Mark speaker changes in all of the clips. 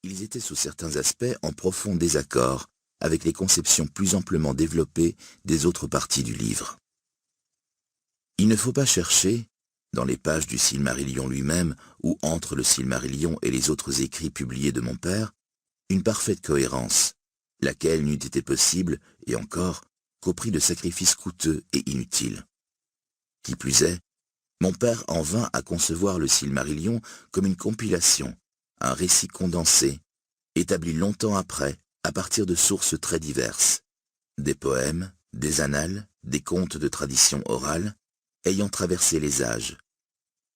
Speaker 1: ils étaient sous certains aspects en profond désaccord avec les conceptions plus amplement développées des autres parties du livre. Il ne faut pas chercher, dans les pages du Silmarillion lui-même ou entre le Silmarillion et les autres écrits publiés de mon père, une parfaite cohérence, laquelle n'eût été possible, et encore, qu'au prix de sacrifices coûteux et inutiles. Qui plus est, mon père en vint à concevoir le Silmarillion comme une compilation, un récit condensé, établi longtemps après, à partir de sources très diverses, des poèmes, des annales, des contes de tradition orale, ayant traversé les âges.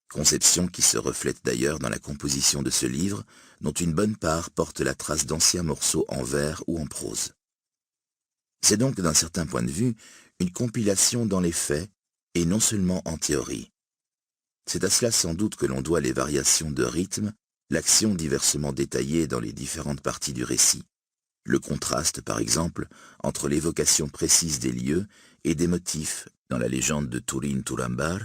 Speaker 1: Conception qui se reflète d'ailleurs dans la composition de ce livre, dont une bonne part porte la trace d'anciens morceaux en vers ou en prose. C'est donc d'un certain point de vue une compilation dans les faits et non seulement en théorie. C'est à cela sans doute que l'on doit les variations de rythme, l'action diversement détaillée dans les différentes parties du récit, le contraste par exemple entre l'évocation précise des lieux et des motifs dans la légende de Turin Turambar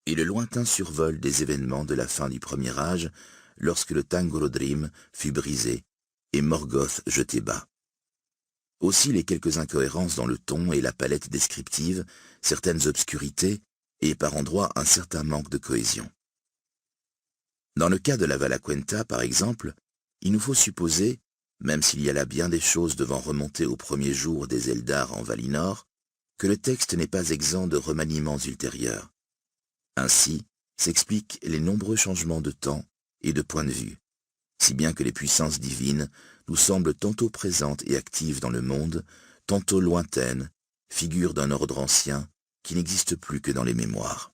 Speaker 1: et le lointain survol des événements de la fin du premier âge lorsque le Tangolodrim fut brisé et Morgoth jeté bas. Aussi les quelques incohérences dans le ton et la palette descriptive, certaines obscurités et par endroits un certain manque de cohésion. Dans le cas de la Valaquenta, par exemple, il nous faut supposer, même s'il y a là bien des choses devant remonter aux premiers jours des Eldar en Valinor, que le texte n'est pas exempt de remaniements ultérieurs. Ainsi s'expliquent les nombreux changements de temps et de point de vue, si bien que les puissances divines nous semblent tantôt présentes et actives dans le monde, tantôt lointaines, figures d'un ordre ancien qui n'existe plus que dans les mémoires.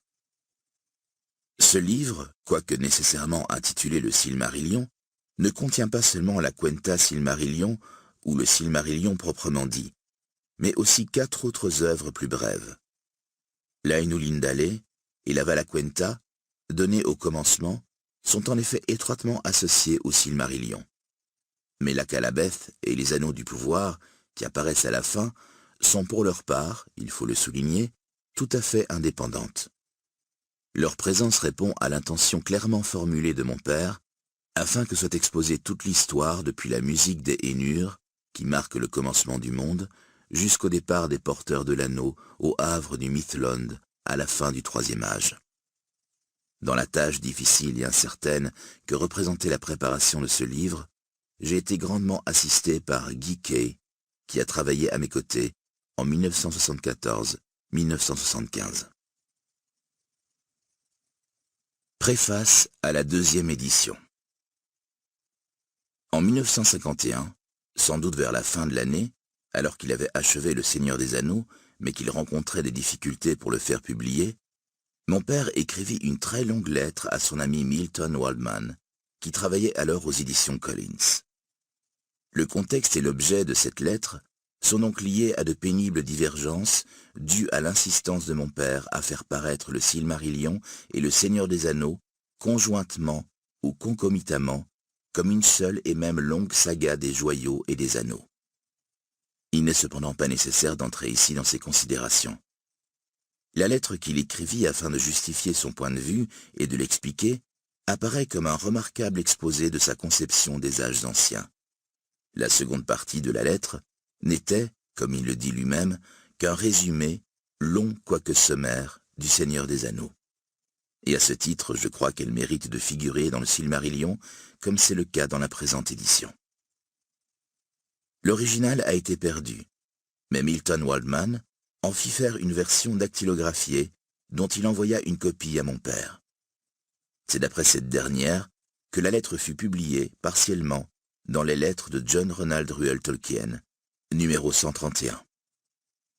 Speaker 1: Ce livre, quoique nécessairement intitulé le Silmarillion, ne contient pas seulement la Quenta Silmarillion ou le Silmarillion proprement dit, mais aussi 4 autres œuvres plus brèves. L'Ainulindale et la Valaquenta, données au commencement, sont en effet étroitement associées au Silmarillion. Mais la Calabeth et les Anneaux du pouvoir, qui apparaissent à la fin, sont pour leur part, il faut le souligner, tout à fait indépendantes. Leur présence répond à l'intention clairement formulée de mon père, afin que soit exposée toute l'histoire depuis la musique des Ainur, qui marque le commencement du monde, jusqu'au départ des porteurs de l'anneau au havre du Mithlond, à la fin du troisième âge. Dans la tâche difficile et incertaine que représentait la préparation de ce livre, j'ai été grandement assisté par Guy Kay, qui a travaillé à mes côtés en 1974-1975. Préface à la 2e édition. En 1951, sans doute vers la fin de l'année, alors qu'il avait achevé Le Seigneur des Anneaux, mais qu'il rencontrait des difficultés pour le faire publier, mon père écrivit une très longue lettre à son ami Milton Waldman, qui travaillait alors aux éditions Collins. Le contexte et l'objet de cette lettre sont donc liés à de pénibles divergences dues à l'insistance de mon père à faire paraître le Silmarillion et le Seigneur des Anneaux conjointement ou concomitamment comme une seule et même longue saga des joyaux et des anneaux. Il n'est cependant pas nécessaire d'entrer ici dans ces considérations. La lettre qu'il écrivit afin de justifier son point de vue et de l'expliquer apparaît comme un remarquable exposé de sa conception des âges anciens. La seconde partie de la lettre n'était, comme il le dit lui-même, qu'un résumé, long quoique sommaire, du Seigneur des Anneaux. Et à ce titre, je crois qu'elle mérite de figurer dans le Silmarillion, comme c'est le cas dans la présente édition. L'original a été perdu, mais Milton Waldman en fit faire une version dactylographiée dont il envoya une copie à mon père. C'est d'après cette dernière que la lettre fut publiée partiellement dans les lettres de John Ronald Reuel Tolkien, numéro 131.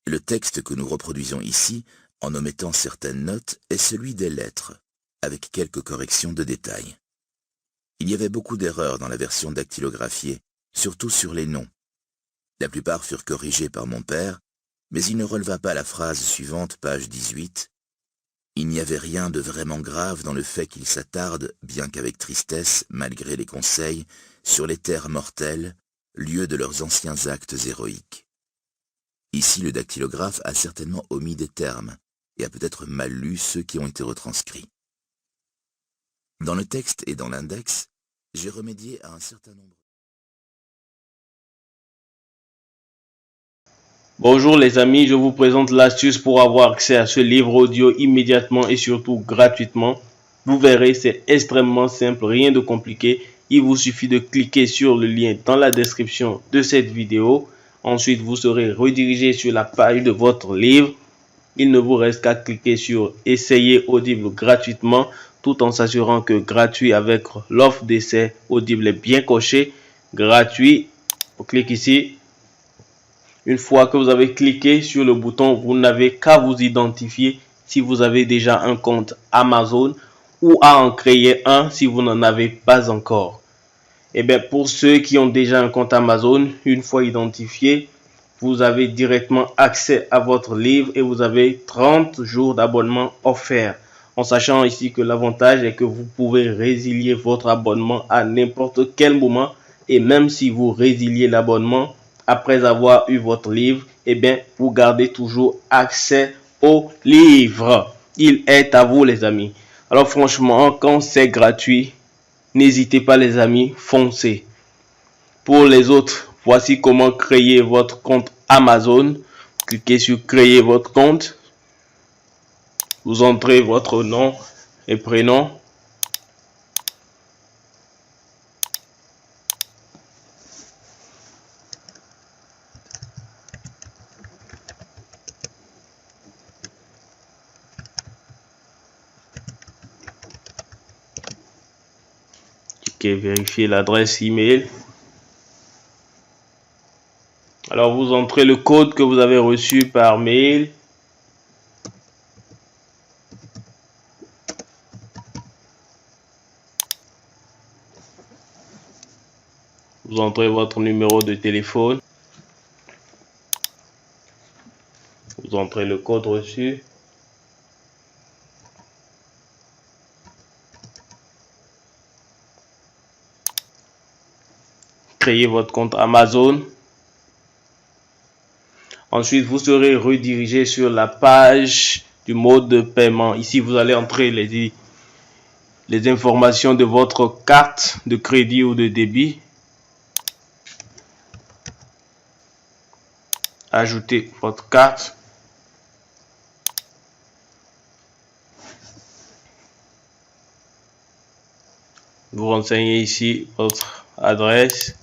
Speaker 1: Le texte que nous reproduisons ici, en omettant certaines notes, est celui des lettres, avec quelques corrections de détails. Il y avait beaucoup d'erreurs dans la version dactylographiée, surtout sur les noms. La plupart furent corrigés par mon père, mais il ne releva pas la phrase suivante, page 18. « Il n'y avait rien de vraiment grave dans le fait qu'il s'attarde, bien qu'avec tristesse, malgré les conseils, sur les terres mortelles, lieu de leurs anciens actes héroïques. » Ici, le dactylographe a certainement omis des termes, et a peut-être mal lu ceux qui ont été retranscrits. Dans le texte et dans l'index, j'ai remédié à un certain nombre
Speaker 2: Bonjour les amis, je vous présente l'astuce pour avoir accès à ce livre audio immédiatement et surtout gratuitement. Vous verrez, c'est extrêmement simple, rien de compliqué. Il vous suffit de cliquer sur le lien dans la description de cette vidéo. Ensuite, vous serez redirigé sur la page de votre livre. Il ne vous reste qu'à cliquer sur Essayer Audible gratuitement, tout en s'assurant que gratuit avec l'offre d'essai Audible est bien coché. Gratuit, on clique ici. Une fois que vous avez cliqué sur le bouton, vous n'avez qu'à vous identifier si vous avez déjà un compte Amazon ou à en créer un si vous n'en avez pas encore. Et bien, pour ceux qui ont déjà un compte Amazon, une fois identifié, vous avez directement accès à votre livre et vous avez 30 jours d'abonnement offerts. En sachant ici que l'avantage est que vous pouvez résilier votre abonnement à n'importe quel moment. Et même si vous résiliez l'abonnement après avoir eu votre livre, eh bien, vous gardez toujours accès au livre. Il est à vous, les amis. Alors franchement, quand c'est gratuit, n'hésitez pas les amis, foncez. Pour les autres, voici comment créer votre compte Amazon. Cliquez sur créer votre compte. Vous entrez votre nom et prénom. Cliquez vérifier l'adresse email. Alors vous entrez le code que vous avez reçu par mail. Vous entrez votre numéro de téléphone. Vous entrez le code reçu. Créez votre compte Amazon. Ensuite, vous serez redirigé sur la page du mode de paiement. Ici, vous allez entrer les informations de votre carte de crédit ou de débit. Ajoutez votre carte. Vous renseignez ici votre adresse.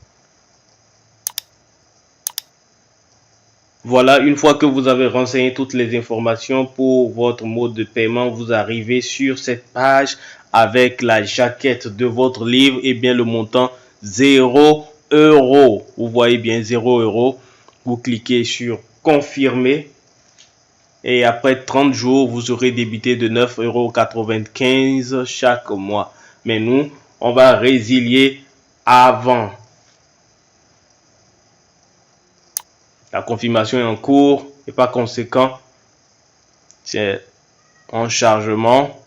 Speaker 2: Voilà, une fois que vous avez renseigné toutes les informations pour votre mode de paiement, vous arrivez sur cette page avec la jaquette de votre livre et bien le montant 0 €. Vous voyez bien 0 €. Vous cliquez sur confirmer et après 30 jours, vous serez débité de 9,95 € chaque mois. Mais nous, on va résilier avant. La confirmation est en cours et par conséquent, c'est en chargement.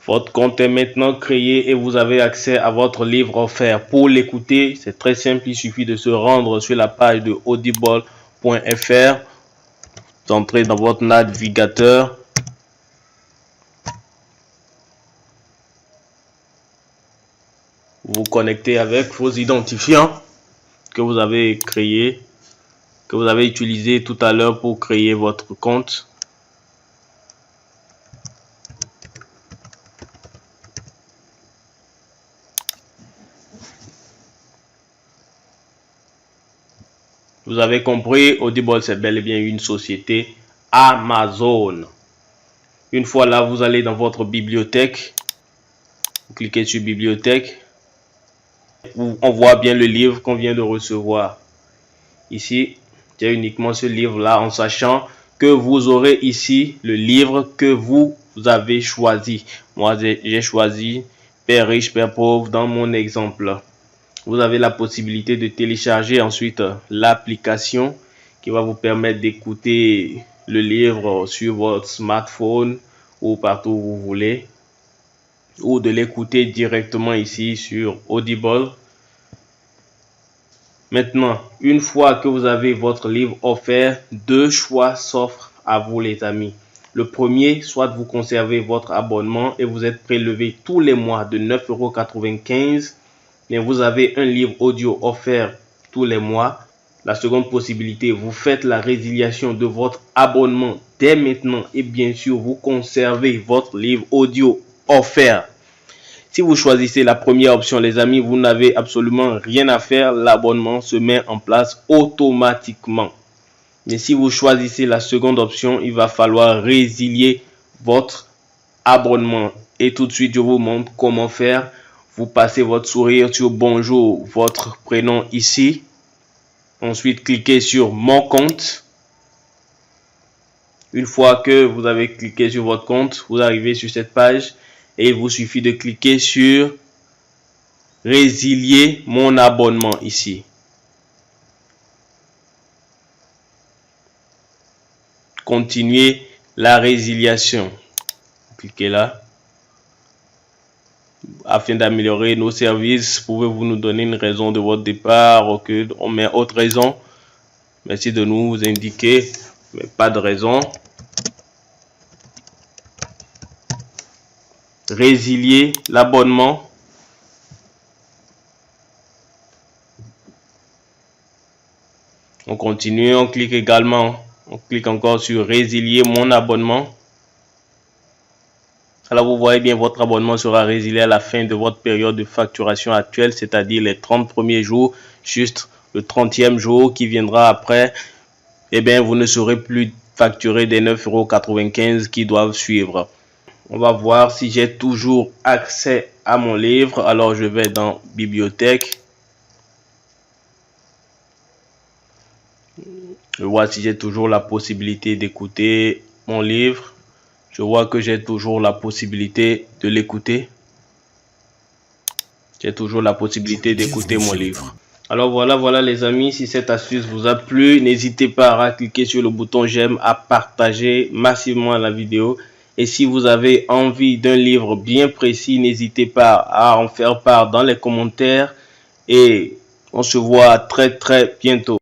Speaker 2: Votre compte est maintenant créé et vous avez accès à votre livre offert. Pour l'écouter, c'est très simple, il suffit de se rendre sur la page de audible.fr. Vous entrez dans votre navigateur. Vous vous connectez avec vos identifiants que vous avez créé, que vous avez utilisé tout à l'heure pour créer votre compte. Vous avez compris, Audible c'est bel et bien une société Amazon. Une fois là, vous allez dans votre bibliothèque. Vous cliquez sur bibliothèque. On voit bien le livre qu'on vient de recevoir. Ici, il y a uniquement ce livre-là en sachant que vous aurez ici le livre que vous avez choisi. Moi, j'ai choisi Père riche, Père pauvre dans mon exemple. Vous avez la possibilité de télécharger ensuite l'application qui va vous permettre d'écouter le livre sur votre smartphone ou partout où vous voulez, ou de l'écouter directement ici sur Audible. Maintenant, une fois que vous avez votre livre offert, deux choix s'offrent à vous les amis. Le premier, soit vous conservez votre abonnement et vous êtes prélevé tous les mois de 9,95 €. Mais vous avez un livre audio offert tous les mois. La seconde possibilité, vous faites la résiliation de votre abonnement dès maintenant et bien sûr, vous conservez votre livre audio offert. Si vous choisissez la première option, les amis, vous n'avez absolument rien à faire. L'abonnement se met en place automatiquement. Mais si vous choisissez la seconde option, il va falloir résilier votre abonnement. Et tout de suite, je vous montre comment faire. Vous passez votre sourire sur bonjour, votre prénom ici. Ensuite, cliquez sur mon compte. Une fois que vous avez cliqué sur votre compte, vous arrivez sur cette page et il vous suffit de cliquer sur résilier mon abonnement ici. Continuez la résiliation. Cliquez là. Afin d'améliorer nos services, pouvez-vous nous donner une raison de votre départ? Ok, on met autre raison. Merci de nous indiquer, mais pas de raison. Résilier l'abonnement. On continue, on clique également, on clique encore sur résilier mon abonnement. Alors vous voyez bien, votre abonnement sera résilié à la fin de votre période de facturation actuelle, c'est-à-dire les 30 premiers jours, juste le 30e jour qui viendra après, eh bien vous ne serez plus facturé des 9,95 € qui doivent suivre. On va voir si j'ai toujours accès à mon livre. Alors je vais dans bibliothèque. Je vois si j'ai toujours la possibilité d'écouter mon livre. Je vois que j'ai toujours la possibilité de l'écouter. J'ai toujours la possibilité d'écouter mon livre. Alors voilà les amis, si cette astuce vous a plu, n'hésitez pas à cliquer sur le bouton j'aime, à partager massivement la vidéo. Et si vous avez envie d'un livre bien précis, n'hésitez pas à en faire part dans les commentaires. Et on se voit très bientôt.